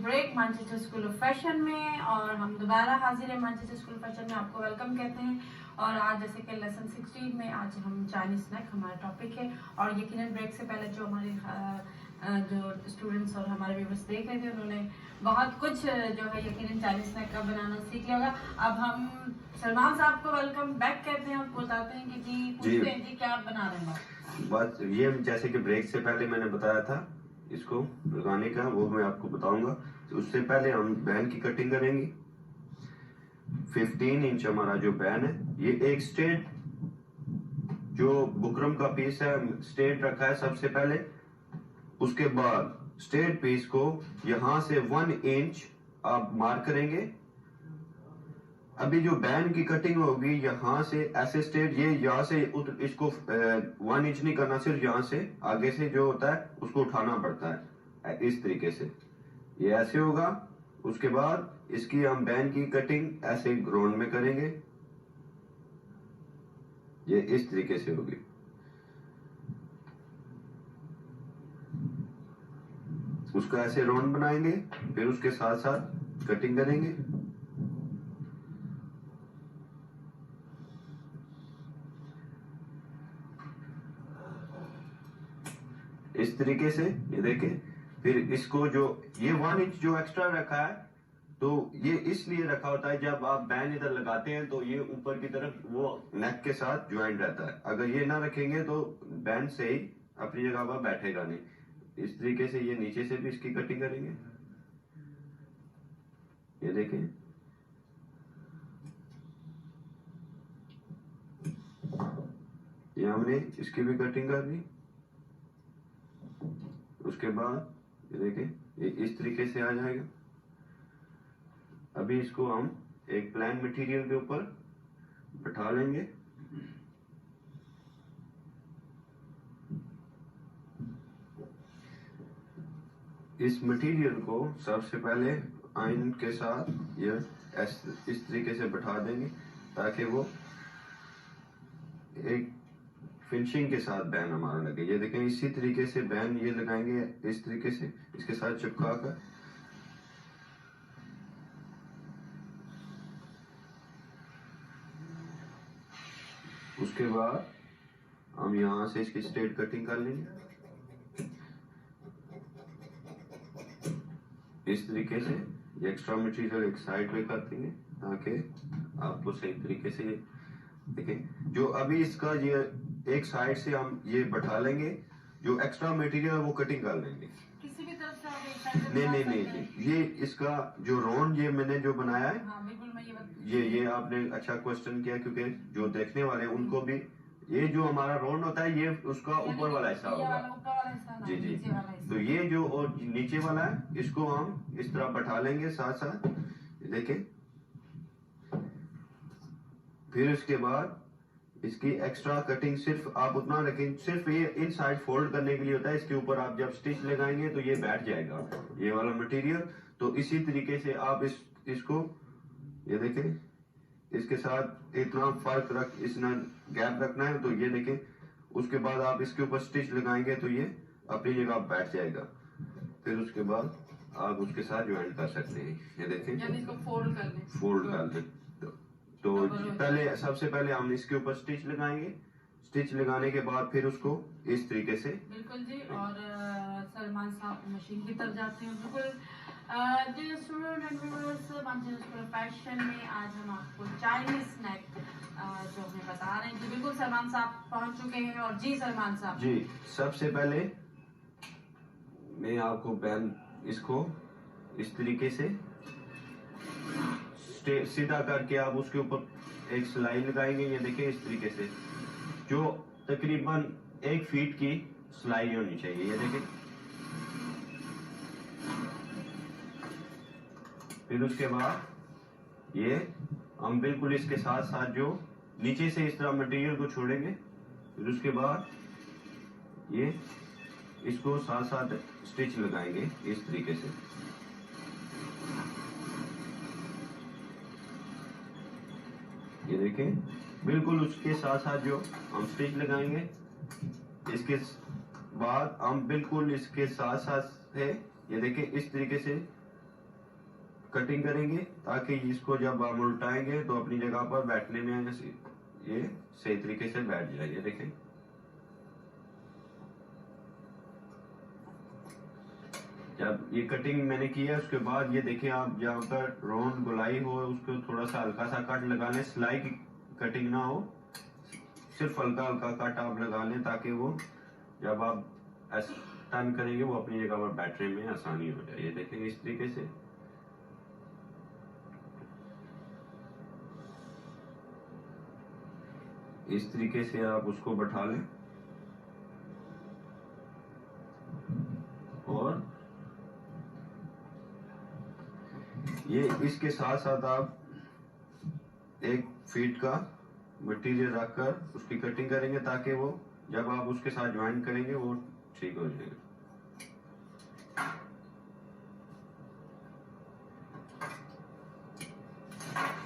Break Manchester school of fashion में, और हम दोबारा हाजिर हैं मैनचेस्टर स्कूल ऑफ फैशन में, आपको वेलकम कहते हैं। और आज जैसे कि लेसन 16 में आज हम चाइनीज स्नैक हमारा टॉपिक है, और यकीनन ब्रेक से पहले जो हमारे जो स्टूडेंट्स और हमारे व्यूअर्स देख रहे थे उन्होंने बहुत कुछ जो है यकीनन चाइनीज स्नैक का बनाना सीख लिया होगा। अब हम सलमान साहब को वेलकम बैक कहते हैं, आपको बताते हैं कि जी पूछते हैं जी क्या बना रहे हैं। बस ये जैसे कि ब्रेक से पहले मैंने बताया था इसको लगाने का, वो मैं आपको बताऊंगा। तो उससे पहले हम बैन की कटिंग करेंगे। 15 इंच हमारा जो बैन है, ये एक स्ट्रेट जो बुकरम का पीस है स्ट्रेट रखा है सबसे पहले। उसके बाद स्ट्रेट पीस को यहां से 1 इंच आप मार्क करेंगे। अभी जो बैन की कटिंग होगी यहाँ से ऐसे स्ट्रेट, ये यहाँ से इसको 1 इंच नहीं करना, सिर्फ यहाँ से आगे से जो होता है उसको उठाना पड़ता है इस तरीके से। ये ऐसे होगा। उसके बाद इसकी हम बैन की कटिंग ऐसे राउंड में करेंगे, ये इस तरीके से होगी। उसका ऐसे राउंड बनाएंगे, फिर उसके साथ साथ कटिंग करेंगे। इस तरीके से ये देखें। फिर इसको जो ये 1 इंच जो एक्स्ट्रा रखा है, तो ये इसलिए रखा होता है जब आप बैन इधर लगाते हैं तो ये ऊपर की तरफ वो नेक के साथ ज्वाइंट रहता है। अगर ये ना रखेंगे तो बैन सही अपनी जगह पर बैठेगा नहीं। इस तरीके से ये नीचे से भी इसकी कटिंग करेंगे, ये देखें। ये हमने इसकी भी कटिंग कर दी। उसके बाद ये देखें, ये इस तरीके से आ जाएगा। अभी इसको हम एक प्लेन मटेरियल के ऊपर बैठा लेंगे। इस मटेरियल को सबसे पहले आयरन के साथ ये इस तरीके से बैठा देंगे ताकि वो एक फिनिशिंग के साथ बैन हमारा लगे। ये देखें, इसी तरीके से बैन ये लगाएंगे इस तरीके से इसके साथ चिपका कर। उसके बाद हम यहां से इसकी स्ट्रेट कटिंग कर लेंगे इस तरीके से। ये एक्स्ट्रा मटेरियल एक साइड पे कर देंगे ताकि आपको सही तरीके से देखें। जो अभी इसका ये एक साइड से हम ये बैठा लेंगे, जो एक्स्ट्रा मटेरियल है वो कटिंग कर लेंगे। किसी भी तरफ से आप एक साइड से नहीं, ये इसका जो राउंड ये मैंने जो बनाया है, हाँ, बिल्कुल मैं ये आपने अच्छा क्वेश्चन किया, क्योंकि जो देखने वाले हैं उनको भी ये जो हमारा राउंड होता है ये उसका ऊपर वाला हिस्सा होगा। जी। तो ये जो और नीचे वाला है इसको हम इस तरह बैठा लेंगे साथ साथ, देखें। फिर उसके बाद इसकी एक्स्ट्रा कटिंग सिर्फ आप उतना रखें, सिर्फ ये इन साइड फोल्ड करने के लिए होता है। इसके ऊपर आप जब स्टिच लगाएंगे तो ये बैठ जाएगा ये वाला मटेरियल। तो इसी तरीके से आप इसको ये देखें, इसके साथ इतना फर्क इसना गैप रखना है। तो ये देखें, उसके बाद आप इसके ऊपर स्टिच लगाएंगे तो ये अपनी जगह बैठ जाएगा। फिर उसके बाद आप उसके साथ ज्वाइन कर सकते हैं। ये देखें, इसको फोल्ड कर लें। तो पहले सबसे पहले हम इसके ऊपर स्टिच लगाएंगे। स्टिच लगाने के बाद फिर उसको इस तरीके से बिल्कुल जी। और सलमान साहब मशीन की तरफ जाते हैं। बिल्कुल जी, student and viewers, Manchester school of fashion में आज हम आपको चाइनीज स्नैक जो हमें बता रहे हैं जी। बिल्कुल सलमान साहब पहुंच चुके हैं। और जी सलमान साहब जी, सबसे पहले मैं आपको बैन इसको इस तरीके से सीधा करके आप उसके ऊपर एक सिलाई लगाएंगे। ये देखिए इस तरीके से, जो तकरीबन 1 फीट की सिलाई होनी चाहिए। ये देखिए। फिर उसके बाद ये हम बिल्कुल इसके साथ साथ जो नीचे से इस तरह मटेरियल को छोड़ेंगे। फिर उसके बाद ये इसको साथ साथ स्टिच लगाएंगे इस तरीके से। ये देखें, बिल्कुल उसके साथ साथ जो हम स्टिच लगाएंगे, इसके बाद हम बिल्कुल इसके साथ साथ है ये देखें इस तरीके से कटिंग करेंगे ताकि इसको जब हम उल्टाएंगे तो अपनी जगह पर बैठने में ये सही तरीके से बैठ जाए। ये देखें, जब ये कटिंग मैंने की है उसके बाद ये देखें, आप जहाँ पर राउंड गोलाई हो उसको थोड़ा सा हल्का सा कट लगा लें, सिलाई की कटिंग ना हो, सिर्फ हल्का हल्का कट आप लगा लें ताकि वो जब आप टर्न करेंगे वो अपनी जगह पर बैठने में आसानी हो जाए। ये देखेंगे इस तरीके से। इस तरीके से आप उसको बैठा लें और ये इसके साथ साथ आप 1 फीट का मटेरियल रखकर उसकी कटिंग करेंगे ताकि वो जब आप उसके साथ ज्वाइन करेंगे वो ठीक हो जाएगा।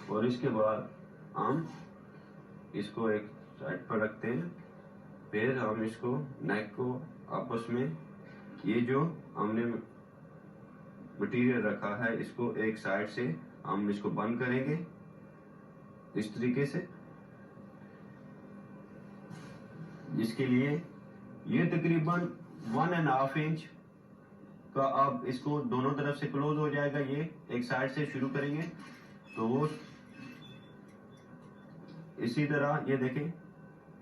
और इसके बाद हम इसको एक साइड पर रखते हैं, फिर हम इसको नेक को आपस में ये जो हमने मटेरियल रखा है इसको एक साइड से हम इसको बंद करेंगे इस तरीके से, जिसके लिए ये तकरीबन 1.5 इंच का आप इसको दोनों तरफ से क्लोज हो जाएगा। ये एक साइड से शुरू करेंगे तो वो इसी तरह, ये देखें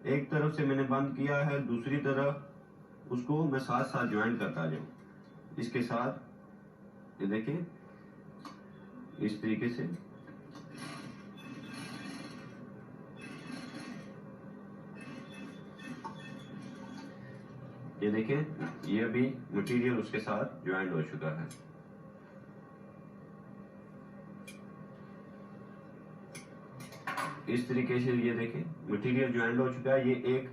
एक तरफ से मैंने बंद किया है, दूसरी तरफ उसको मैं साथ साथ ज्वाइन करता जाऊं इसके साथ। ये देखें इस तरीके से। ये देखें ये अभी मटेरियल उसके साथ ज्वाइन हो चुका है। इस तरीके से ये देखें मटेरियल ज्वाइन हो चुका है, ये एक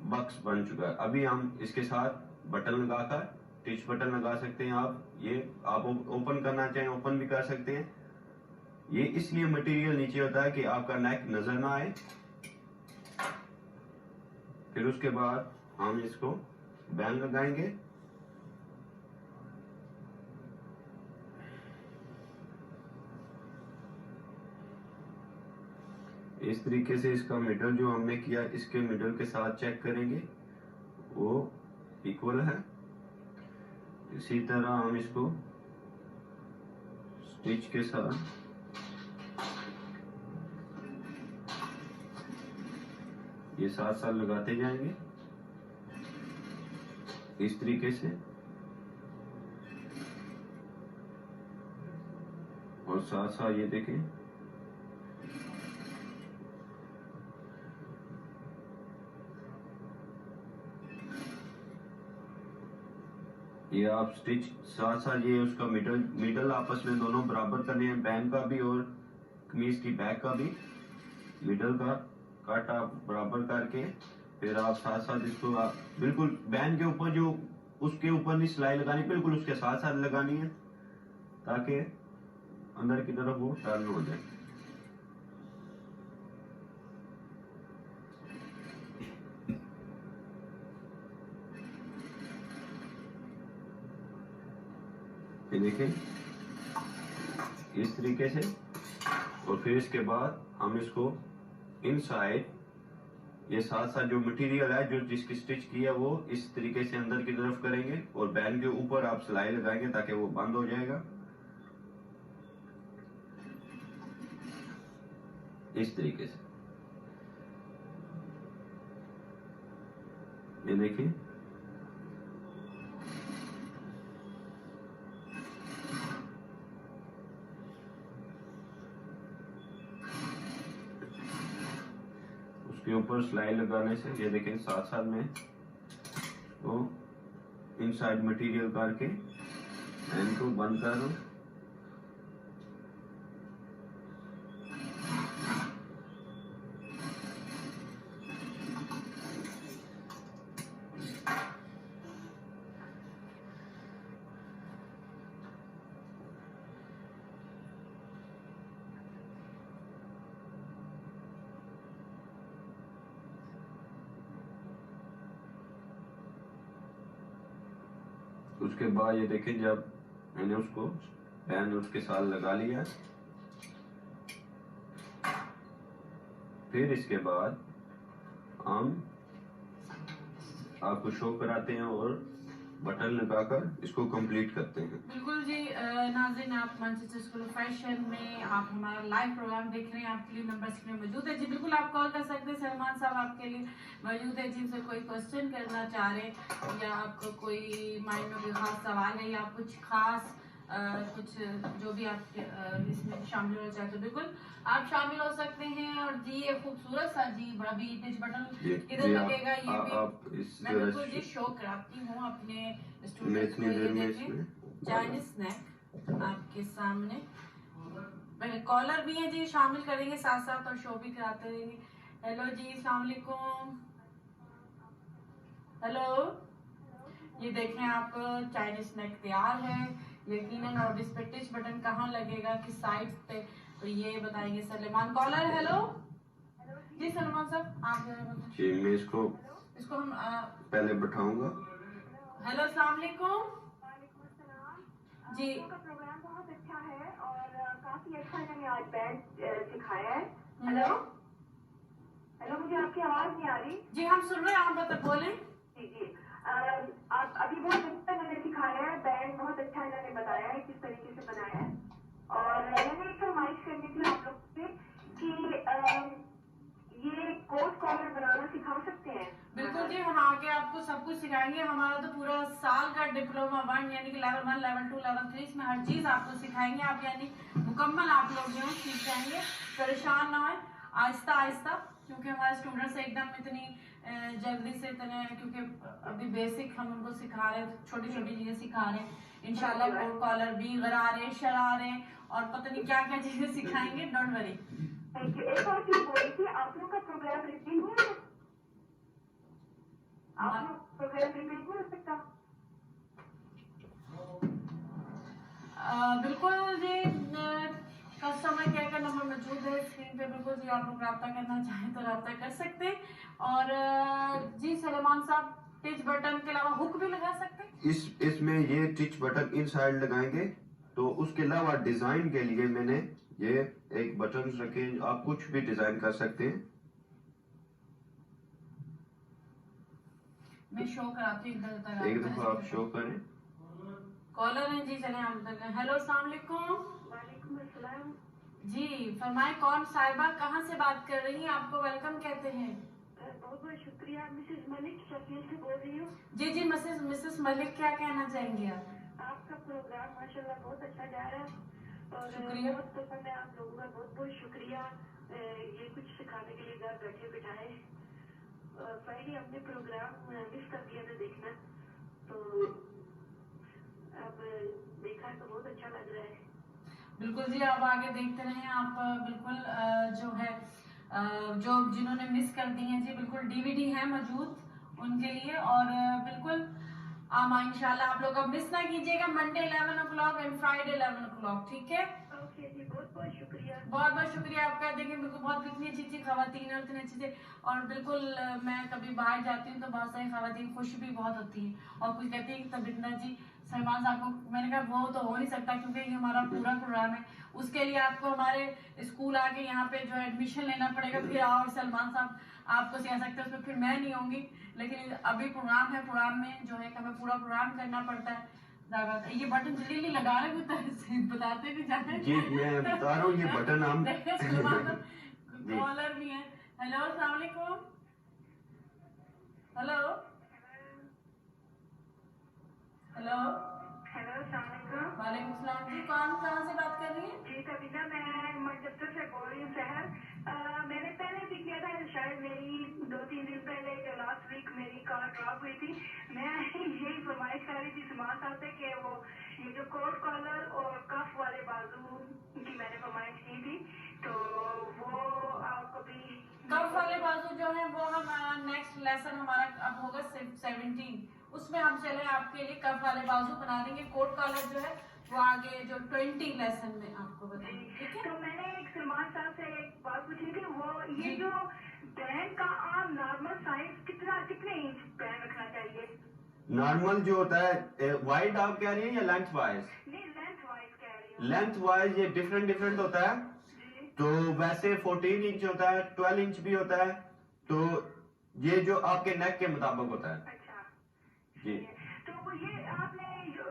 बॉक्स बन चुका है। अभी हम इसके साथ बटन लगाकर टिच बटन लगा सकते हैं। आप ये आप ओपन करना चाहें ओपन भी कर सकते हैं। ये इसलिए मटेरियल नीचे होता है कि आपका नेक नजर ना आए। फिर उसके बाद हम इसको बैंड लगाएंगे। इस तरीके से इसका मिडल जो हमने किया इसके मिडल के साथ चेक करेंगे वो इक्वल है। इसी तरह हम इसको स्टिच के साथ ये साथ साथ लगाते जाएंगे इस तरीके से, और साथ साथ ये देखें ये आप स्टिच साथ साथ ये उसका मिडल आपस में दोनों बराबर करने हैं, बैंड का भी और कमीज की बैक का भी मिडल का कट आप बराबर करके फिर आप साथ साथ इसको आप बिल्कुल बैंड के ऊपर जो उसके ऊपर नहीं सिलाई लगानी, बिल्कुल उसके साथ साथ लगानी है ताकि अंदर की तरफ वो टर्न हो जाए। ये देखें इस तरीके से, और फिर इसके बाद हम इसको इनसाइड ये साथ साथ जो मटेरियल है जो जिसकी स्टिच की है वो इस तरीके से अंदर की तरफ करेंगे और बैंड के ऊपर आप सिलाई लगाएंगे ताकि वो बंद हो जाएगा इस तरीके से। ये देखिए उसके ऊपर सिलाई लगाने से ये देखें साथ साथ में तो इनसाइड मटेरियल करके एंड को बंद कर दो। उसके बाद ये देखें जब मैंने उसको पैन उसके साथ लगा लिया। फिर इसके बाद हम आपको शो कराते हैं और बटन लगाकर इसको कंप्लीट करते हैं। बिल्कुल जी नाज़रीन, आप मैनचेस्टर स्कूल ऑफ फैशन में आप हमारा लाइव प्रोग्राम देख रहे हैं। आपके लिए नंबर स्क्रीन में मौजूद है जी, बिल्कुल आप कॉल कर सकते हैं। सलमान साहब आपके लिए मौजूद है, जिनसे कोई क्वेश्चन करना चाह रहे या आपको कोई माइंड में कोई खास सवाल है या कुछ खास कुछ जो भी आप इसमें शामिल होना चाहते हो, बिल्कुल आप शामिल हो सकते हैं। और जी ये खूबसूरत सा जी बड़ा भी टच बटन किधर लगेगा ये भी मैं बिल्कुल जी शो कराती हूँ अपने स्टूडेंट्स को। ये देखें चाइनीज स्नैक आपके सामने, पहले कॉलर भी है जी, शामिल करेंगे साथ साथ और शो भी कराते रहेंगे। हेलो जी, अस्सलाम वालेकुम। हेलो, ये देखें आप चाइनीज स्नैक तैयार है यकीनन। और इस पे टच बटन कहाँ लगेगा, किस साइड पे, तो ये बताएंगे सलेमान। कॉलर हेलो जी सलमान साहब आप जी, मैं इसको हम पहले बैठाऊंगा। हेलो अस्सलाम वालेकुम जी। आपका प्रोग्राम बहुत अच्छा है और काफी अच्छा मैंने आज बैंड सिखाया है। हेलो, मुझे आपकी आवाज नहीं आ रही? जी हम सुन रहे हैं, आप बता बोलें। जी आप अभी बहुत अच्छा मैंने सिखाया है, बैंड बहुत अच्छा इन्होंने बताया है किस तरीके से बनाया है। और मैंने एक फरमाइश करनी थी आप लोग से कि ये कोट कॉलर बनाना सिखा सकते हैं? बिल्कुल जी, हम आगे आपको सब कुछ सिखाएंगे। हमारा तो पूरा साल का डिप्लोमा 1 यानी कि लेवल 1 लेवल 2 लेवल 3 इसमें हर चीज आपको सिखाएंगे। आप यानी मुकम्मल आप लोग जो है सीख जाएंगे, परेशान ना हो, आहिस्ता आहिस्ता, क्योंकि हमारे स्टूडेंट्स एकदम इतनी जल्दी से इतने, क्योंकि अभी बेसिक हम उनको सिखा रहे हैं, छोटी छोटी चीजें सिखा रहे हैं। इंशाल्लाह कोट कॉलर भी, गरारे, शरारे और पता नहीं क्या क्या चीजें सिखाएंगे, डोंट वरी। Thank you. एक और चीज बोली थी, आप लोग का प्रोग्राम रिपीट नहीं है? आप लोग प्रोग्राम रिपीट नहीं हो सकता? बिल्कुल जी, कस्टमर केयर का नंबर मौजूद है स्क्रीन पे। बिल्कुल जी, आप लोग रब्ता करना चाहें तो रब्ता कर सकते हैं। और जी सलेमान साहब, टच बटन के अलावा हुक भी लगा सकते हैं। इसमें ये टिच बटन इन साइड लगाएंगे, तो उसके अलावा डिजाइन के लिए मैंने ये एक बटन रखे, आप कुछ भी डिजाइन कर सकते हैं। मैं शो कराती हूँ एक दफा आप शो करें। कॉलर है जी, चले हम तक। हेलो अस्सलाम वालेकुम। वालेकुम अस्सलाम जी फरमाए, कौन साहिबा कहाँ से बात कर रही हैं, आपको वेलकम कहते हैं। बहुत बहुत शुक्रिया। मिसेज मलिक शकील से बोल रही हूँ। जी जी मिसेस मलिक, क्या कहना चाहेंगे आप? आपका प्रोग्राम माशाल्लाह बहुत अच्छा जा रहा है और शुक्रिया। बहुत पसंद है आप लोगों का, बहुत बहुत शुक्रिया। ये कुछ सिखाने के लिए घर बैठे बिठाए। पहले हमने प्रोग्राम मिस कर दिया था देखना, तो अब देखा तो बहुत अच्छा लग रहा है। बिल्कुल जी, आप आगे देखते रहें। आप बिल्कुल जो है जो जिन्होंने मिस कर दी हैं जी, बिल्कुल डीवीडी है मौजूद उनके लिए। और बिल्कुल इंशाल्लाह आप लोग अब मिस ना कीजिएगा, Monday 11 o'clock and Friday 11 o'clock, ठीक है। ओके जी, बहुत बहुत शुक्रिया। बहुत बहुत शुक्रिया आपका। देखिए बिल्कुल बहुत इतनी अच्छी अच्छी खवातीन है, इतनी अच्छी से। और बिल्कुल मैं कभी बाहर जाती हूँ तो बहुत सारी खवातीन खुश भी बहुत होती है और कुछ कहती है कि तबियत जी सलमान साहब को। मैंने कहा वो तो हो नहीं सकता, क्योंकि ये हमारा पूरा प्रोग्राम है, उसके लिए आपको हमारे स्कूल आके यहाँ पे जो है एडमिशन लेना पड़ेगा, फिर आओ और सलमान साहब आपको सिखा सकते हैं, उसमें फिर मैं नहीं होंगी। लेकिन अभी प्रोग्राम है, प्रोग्राम में जो है हमें पूरा प्रोग्राम करना पड़ता है। ये बटन जल्दी जल्दी लगा रहे हैं, बताते भी जाते जी मैं बता रहा हूँ, ये बटन हम कॉलर भी है। हेलो अस्सलाम वालेकुम। हेलो हेलो हेलो अस्सलाम वालेकुम सलाम जी, कौन कहाँ से बात कर रही है? जी कविता, मैं मैनचेस्टर से बोल रही हूँ शहर। मैंने पहले भी किया था, शायद मेरी 2-3 दिन पहले जो लास्ट वीक मेरी कार ड्रॉप हुई थी। मैं यही फरमाइश कर रही थी सलमान साहब से कि वो ये जो कोट कॉलर और कफ वाले बाजू की मैंने फरमाइश की थी, तो वो आप कभी कफ वाले बाजू जो है वो हम नेक्स्ट लेसन हमारा अब होगा 17, उसमें हम चले आपके लिए कफ वाले बाजू बना देंगे। कोट कॉलर जो है वो आगे जो 20 लेसन में आपको बताएंगे, ठीक है। तो मैंने एक सलमान साहब से एक बात पूछी थी, वो ये जो बैंड का आम नॉर्मल साइज कितने इंच बैंड रखना चाहिए? नॉर्मल जो होता है वाइड आप कह रही हैं या लेंथ वाइज? नहीं, लेंथ वाइज कह रही हूँ। लेंथ वाइज ये डिफरेंट डिफरेंट होता है। जी तो वैसे 14 इंच होता है, 12 इंच भी होता है। तो ये जो आपके नेक के मुताबिक होता है अच्छा जी। तो वो ये आपने जो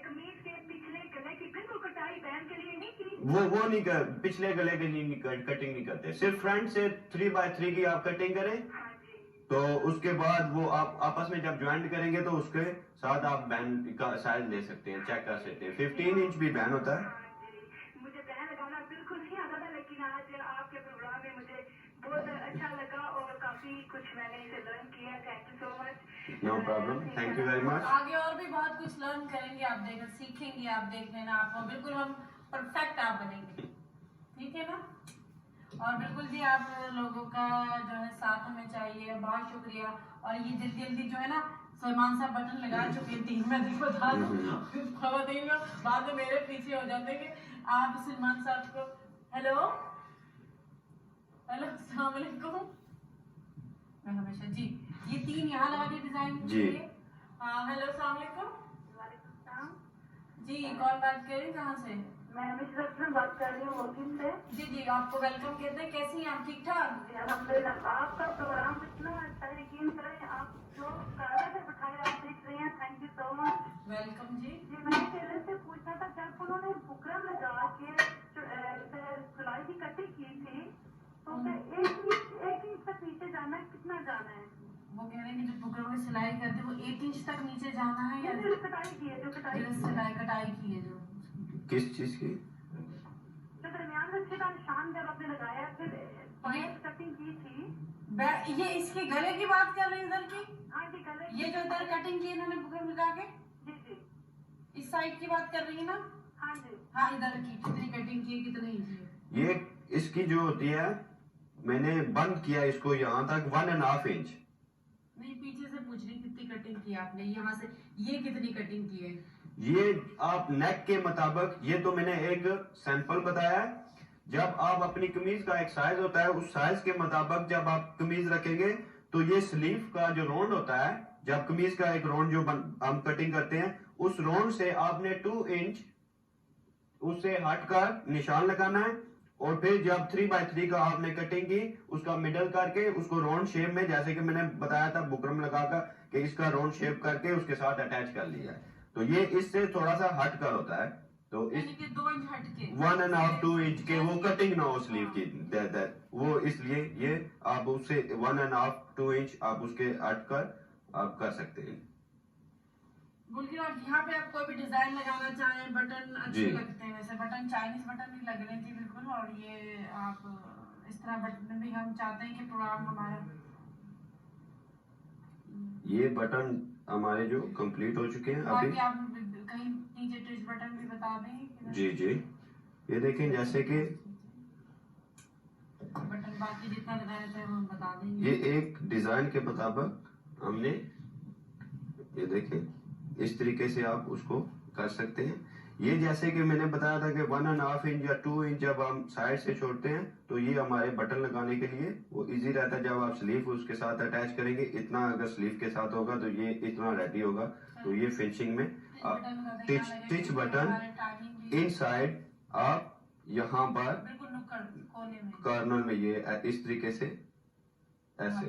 कमीज के पिछले गले की बिल्कुल कटाई बहन के लिए नहीं की? वो नहीं कर, पिछले गले के लिए कटिंग नहीं करते, सिर्फ फ्रंट से 3x3 की आप कटिंग करें। हाँ जी तो उसके बाद वो आप आपस में जब ज्वाइंट करेंगे तो उसके साथ आप बैंड का साइज ले सकते हैं, चेक कर सकते हैं। 15 इंच भी बैन होता है। हाँ जी मुझे बहन लगाना बिल्कुल नहीं आता था, लेकिन आज आपके प्रोग्राम में मुझे बहुत अच्छा लगा और काफी कुछ मैंने इसे लर्न किया। Thank you so much. No problem, thank you very much. आगे और भी बहुत कुछ लर्न करेंगे, आप देख सीखेंगे, आप देख लेना, आपको बिल्कुल हम परफेक्ट आप बनेंगे, ठीक है ना। और बिल्कुल जी आप लोगों का जो है साथ हमें चाहिए, बहुत शुक्रिया। और ये जल्दी जल्दी जो है ना सलमान साहब बटन लगा चुके हैं 3, मैं देखो बता दूं खबर बाद में मेरे पीछे हो जाते कि आप सलमान साहब को हेलो हेलो अस्सलाम वालेकुम। मैं हमेशा जी ये 3 यहाँ लगा के डिजाइन जी। हेलो अस्सलाम वालेकुम वालेकुम सलाम। जी, कौन बात कर रही है, कहाँ से? मैं हमेशा से बात कर रही हूँ वर्किंग से। जी जी, आपको वेलकम कहते हैं, कैसी हैं आप, ठीक ठाक? जी अल्हम्दुलिल्लाह। आपका प्रोग्राम इतना अच्छा है, यकीन करें आप जो कायदे से बिठाए आप देख रहे हैं। Thank you so much. Welcome जी। जी मैंने टेलर से पूछना था, जब उन्होंने बुकरम लगा के सिलाई की कटिंग की थी तो फिर एक इंच तक नीचे जाना है, कितना जाना है? वो कह रहे हैं कि जो बुकरम में सिलाई करते हैं वो 1 इंच तक नीचे जाना है या जो कटाई की है, जो कटाई जो सिलाई कटाई की है जो किस चीज की? जो दरमियान में का निशान जब आपने लगाया, फिर कटिंग की थी। ये इसके गले की बात कर रही है इधर की? हाँ जी गले ये जो इधर कटिंग की इन्होंने बुकरम लगा के, जी जी इस साइड की बात कर रही है ना? हाँ जी हाँ, इधर की कितनी कटिंग की है, कितनी इंच है? ये इसकी जो होती है, मैंने बंद किया इसको यहाँ तक 1.5 इंच। नहीं, पीछे से पूछ रही कितनी कटिंग की आपने, यहाँ से ये कितनी कटिंग की है? ये आप नेक के मुताबिक, ये तो मैंने एक सैंपल बताया है। जब आप अपनी कमीज का एक साइज होता है, उस साइज के मुताबिक जब आप कमीज रखेंगे तो ये स्लीव का जो राउंड होता है, जब कमीज का एक राउंड जो हम कटिंग करते हैं, उस राउंड से आपने 2 इंच उससे हटकर निशान लगाना है। और फिर जब 3x3 का आपने कटिंग की, उसका मिडल करके उसको राउंड शेप में, जैसे कि मैंने बताया था बुकरम लगाकर कि इसका राउंड शेप करके उसके साथ अटैच कर लिया है। तो ये इससे थोड़ा सा हट कर होता है। तो इस यानी कि 2 इंच हट के 1.5-2 इंच के वो कटिंग ना हो स्लीव की, वो इसलिए ये आप उससे 1.5-2 इंच आप उसके हट कर आप कर सकते हैं। बुल्कि और यहाँ पे आप कोई भी डिजाइन लगाना चाहें, बटन अच्छे जी। लगते हैं, वैसे बटन चाइनीज बटन भी लग रहे हैं जी बिल्कुल। और ये आप इस तरह बटन भी हम चाहते हैं कि प्रोग्राम हमारा ये बटन हमारे जो कंप्लीट हो चुके हैं अभी। बाकी आप कहीं नीचे ट्विच बटन भी बता दें। जी जी, ये देखें जैसे कि बटन बाकी जितना लगाना चाहे वो हम बता देंगे। ये एक डिजाइन के मुताबिक हमने, ये देखें इस तरीके से आप उसको कर सकते हैं। ये जैसे कि मैंने बताया था कि 1.5 इंच या 2 इंच जब हम साइड से छोड़ते हैं तो ये हमारे बटन लगाने के लिए वो इजी रहता है। जब आप स्लीव उसके साथ अटैच करेंगे, इतना अगर स्लीव के साथ होगा तो ये इतना रेडी होगा। तो ये फिनिशिंग में टिच बटन इनसाइड आप यहाँ पर बिल्कुल नुक्कड़ कोने में कॉर्नर में ये इस तरीके से ऐसे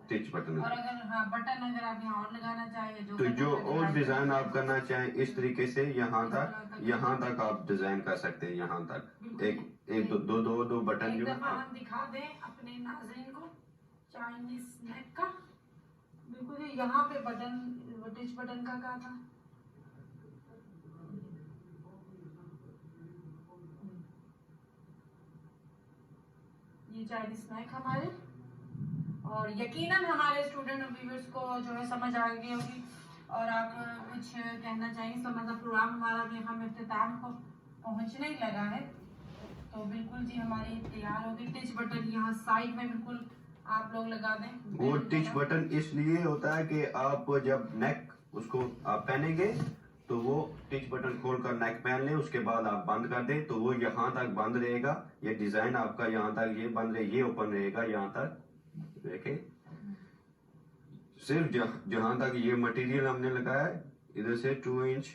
टिच बटन। और अगर हाँ बटन अगर आप यहाँ और लगाना चाहें तो जो और डिजाइन आप करना चाहें इस तरीके से यहाँ तक आप डिजाइन कर सकते हैं। यहाँ तक एक दो बटन एक जो दफा हम दिखा दें अपने नाज़रीन को चाइनीज नेक का। बिल्कुल यहाँ पे बटन टिच बटन का कहा था। ये चाइनीज स्नैक हमारे, और यकीनन हमारे स्टूडेंट और व्यूअर्स को जो है समझ आ गई होगी। और आप कुछ कहना चाहेंगे तो मतलब प्रोग्राम हमारा भी हम इख्तिताम को पहुंचने ही लगा है। तो बिल्कुल जी हमारी तैयार होगी। टिच बटन यहाँ साइड में बिल्कुल आप लोग लगा दें। वो टिच बटन इसलिए होता है कि आप जब नेक उसको आप पहनेंगे तो वो टिच बटन खोलकर नेक पहन लें, उसके बाद आप बंद कर दें तो वो यहाँ तक बंद रहेगा। ये डिजाइन आपका यहाँ तक ये बंद रहे, ये ओपन रहेगा यहाँ तक। देखें सिर्फ जहां तक ये मटेरियल हमने लगाया है, इधर से 2 इंच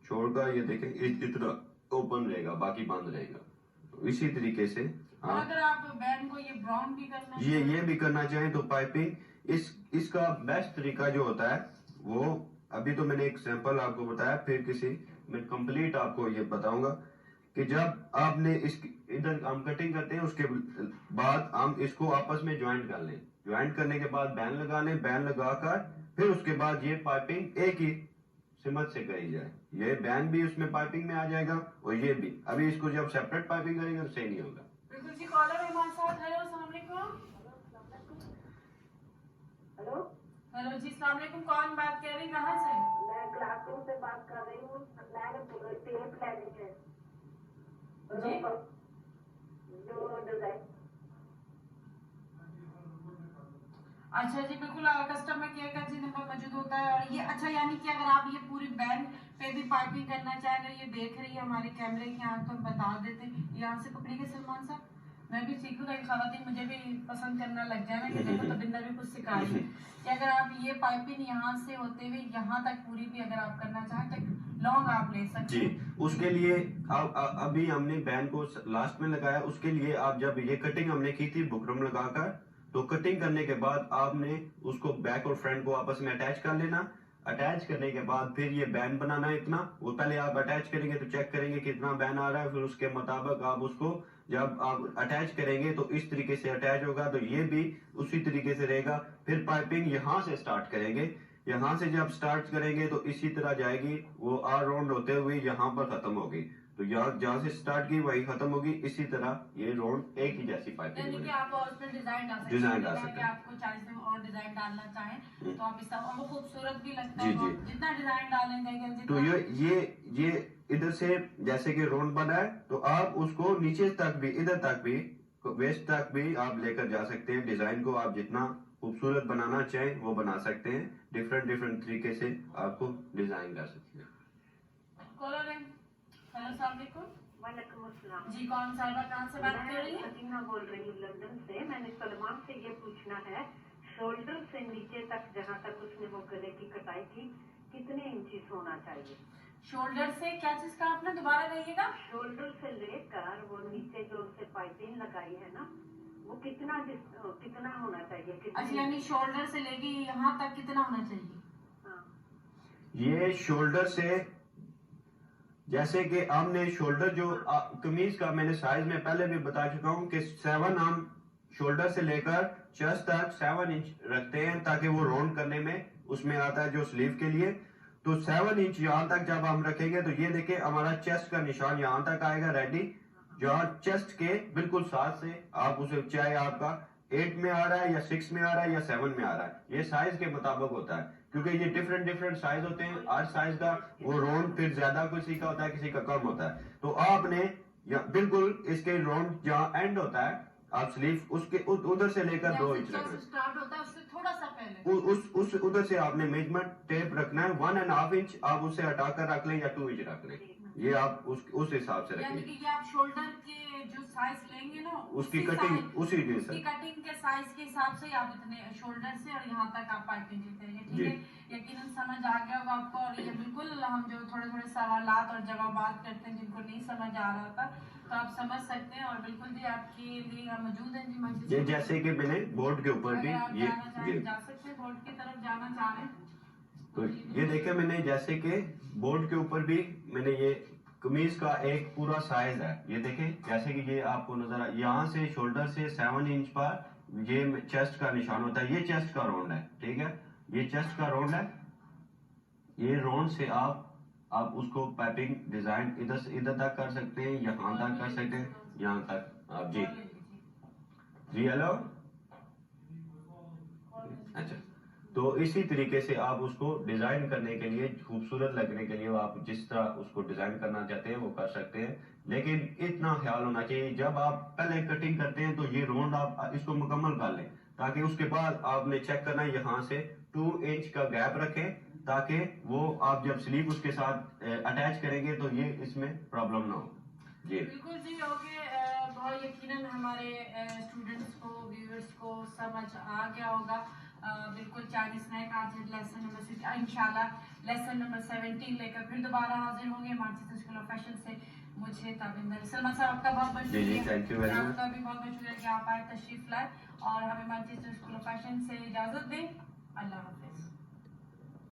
छोड़कर ये देखें इतना ओपन रहेगा, बाकी बंद रहेगा। तो इसी तरीके से और अगर आप बैंड को ये ब्राउन भी करना ये भी करना चाहें तो पाइपिंग इसका बेस्ट तरीका जो होता है वो, अभी तो मैंने एक सैंपल आपको बताया, फिर किसी मैं कंप्लीट आपको ये बताऊंगा कि जब आपने इस इधर हम कटिंग करते हैं, उसके बाद हम इसको आपस में ज्वाइंट कर लें। ज्वाइंट करने के बाद बैन लगा लें, बैन लगाकर फिर उसके बाद ये पाइपिंग एक ही सिमत से करी जाए। ये बैन भी उसमें पाइपिंग में आ जाएगा और ये भी। अभी इसको जब सेपरेट पाइपिंग करेंगे तो सही नहीं होगा। बिल्कुल जी। कॉलर है हमारे साथ। हेलो, अस्सलाम वालेकुम। हेलो, हेलो जी, अस्सलाम वालेकुम। कौन बात कर रही, कहाँ से? मैं क्लासरूम से बात कर रही हूँ। मैंने टेप लेनी है जी। जो डिजाइन। अच्छा जी, बिल्कुल। कस्टमर केयर का जी नंबर मौजूद होता है। और ये अच्छा, यानी कि अगर आप ये पूरी बैंड पे भी पाइपिंग करना चाहें, अगर ये देख रही है हमारे कैमरे के यहाँ, तो बता देते हैं। यहाँ से पकड़िए सलमान साहब, मैं भी सीखूँ ताकि खवातीन मुझे भी पसंद करना लग जाए ना कि देखो तो बिंदा भी कुछ सिखा रही है। कि अगर आप ये पाइपिंग यहाँ से होते हुए यहाँ तक पूरी भी अगर आप करना चाहें तो लॉन्ग आप ले सकते जी, हैं। उसके लिए अभी हमने बैन को लास्ट में लगाया। उसके लिए आप जब ये कटिंग हमने की थी बुकरम लगाकर, तो कटिंग करने के बाद आपने उसको बैक और फ्रंट को आपस में अटैच कर लेना। अटैच करने के बाद फिर ये बैन बनाना है इतना। वो पहले आप अटैच करेंगे तो चेक करेंगे कितना बैन आ रहा है, फिर उसके मुताबिक आप उसको जब आप अटैच करेंगे तो इस तरीके से अटैच होगा, तो ये भी उसी तरीके से रहेगा। फिर पाइपिंग यहाँ से स्टार्ट करेंगे। यहाँ से जब स्टार्ट करेंगे तो इसी तरह जाएगी, वो आर राउंड होते हुए यहाँ पर खत्म होगी। तो यहाँ जहाँ से स्टार्ट की वही खत्म होगी। इसी तरह ये राउंड एक ही जैसी पाइपिंग यानी कि बनेगी। आप और उसमें डिजाइन डाल सकते हैं। डिजाइन डाल सकते हैं। आपको 40 में और डिजाइन डालना चाहें तो आप इस तरह, और वो खूबसूरत भी लगता जी, है। जी। और जितना डिजाइन डालेंगे तो ये इधर से जैसे कि राउंड बना है, तो आप उसको नीचे तक भी, इधर तक भी, वेस्ट तक भी आप लेकर जा सकते हैं। डिजाइन को आप जितना खूबसूरत बनाना चाहें वो बना सकते हैं। डिफरेंट डिफरेंट तरीके से आपको डिजाइन कर सकते हैं। कॉलर है। हेलो, अस्सलाम वालेकुम। वालेकुम अस्सलाम। जी, कौन साहिबा कहाँ से बात कर रही मैं है? सकीना बोल रही हूँ लंदन से। मैंने सलमान से ये पूछना है, शोल्डर से नीचे तक जहाँ तक उसने वो गले की कटाई की, कितने इंचेस होना चाहिए? शोल्डर से क्या चीज का आपने दोबारा कहिएगा? शोल्डर से लेकर वो नीचे जो उससे पाइपिंग लगाई है ना, वो कितना होना चाहिए? अच्छा, यानी शोल्डर से लेके यहाँ तक कितना होना चाहिए? हाँ। ये शोल्डर से, जैसे कि हमने शोल्डर जो कमीज का मैंने साइज में पहले भी बता चुका हूँ कि 7 हम शोल्डर से लेकर चेस्ट तक 7 इंच रखते हैं, ताकि वो राउंड करने में उसमें आता है जो स्लीव के लिए। तो 7 इंच यहाँ तक जब हम रखेंगे तो ये देखिए हमारा चेस्ट का निशान यहाँ तक आएगा रेडी। जहाँ चेस्ट के बिल्कुल साथ से आप उसे, चाहे आपका 8 में आ रहा है या 6 में आ रहा है या 7 में आ रहा है, ये साइज के मुताबिक होता है, क्योंकि ये डिफरेंट डिफरेंट साइज होते हैं। हर साइज का वो राउंड फिर ज्यादा किसी का होता है, किसी का कम होता है। तो आपने बिल्कुल इसके राउंड जहाँ एंड होता है, आप स्लीव उसके उधर से लेकर 2 इंच रखना है। स्टार्ट होता है उससे थोड़ा सा पहले उस उधर से आपने मेजरमेंट टेप रखना है। 1.5 इंच आप उससे हटाकर रख लें या 2 इंच रख लें, ये आप उस हिसाब से यानी रखें। कि ये आप शोल्डर के जो साइज लेंगे ना, उसकी कटिंग उसी के उसकी कटिंग के साइज के हिसाब से आप इतने शोल्डर से और यहाँ तक आप पाइपिंग करेंगे। ठीक जी। है, यकीनन समझ आ गया होगा आपको। और ये बिल्कुल हम जो थोड़े थोड़े सवालात और जवाब करते हैं जिनको नहीं समझ आ रहा था, तो आप समझ सकते हैं। और बिल्कुल जी आपके लिए हम मौजूद हैं जी मंच। ये जैसे कि मैंने बोर्ड के ऊपर भी अगर आप ये जाना चाहें जा सकते हैं, बोर्ड की तरफ जाना चाह रहे हैं तो ये देखे मैंने, जैसे कि बोर्ड के ऊपर भी मैंने ये कमीज का एक पूरा साइज है। ये देखें, जैसे कि ये आपको नजर यहाँ से शोल्डर से 7 इंच पर ये चेस्ट का निशान होता है। ये चेस्ट का राउंड है, ठीक है, ये चेस्ट का राउंड है। ये राउंड से आप उसको पाइपिंग डिजाइन इधर से इधर तक कर सकते हैं, यहाँ तक कर सकते हैं, यहाँ तक आप। जी जी, हेलो। अच्छा, तो इसी तरीके से आप उसको डिजाइन करने के लिए, खूबसूरत लगने के लिए आप जिस तरह उसको डिजाइन करना चाहते हैं वो कर सकते हैं। लेकिन इतना ख्याल होना चाहिए, जब आप पहले कटिंग करते हैं तो ये राउंड आप इसको मुकम्मल कर लें, ताकि उसके बाद आपने चेक करना है, यहाँ से 2 इंच का गैप रखें, ताकि वो आप जब स्लीव उसके साथ अटैच करेंगे तो ये इसमें प्रॉब्लम ना हो। जी बिल्कुल जी, ओके। बहुत यकीनन हमारे स्टूडेंट्स को, व्यूअर्स को समझ आ गया होगा। बिल्कुल चाइनीज स्नैक आज लेसन नंबर 6 इंशाल्लाह लेसन नंबर 17 लेकर फिर दोबारा हाजिर होंगे मैनचेस्टर स्कूल ऑफ फैशन से। मुझे ताबिंदर सलमान साहब आपका बहुत बहुत जी, जी, शुक्रिया। thank you very much. आपका भी बहुत बहुत शुक्रिया कि आप आए, तशरीफ लाए और हमें मैनचेस्टर स्कूल ऑफ फैशन से इजाजत दें। अल्लाह हाफिज।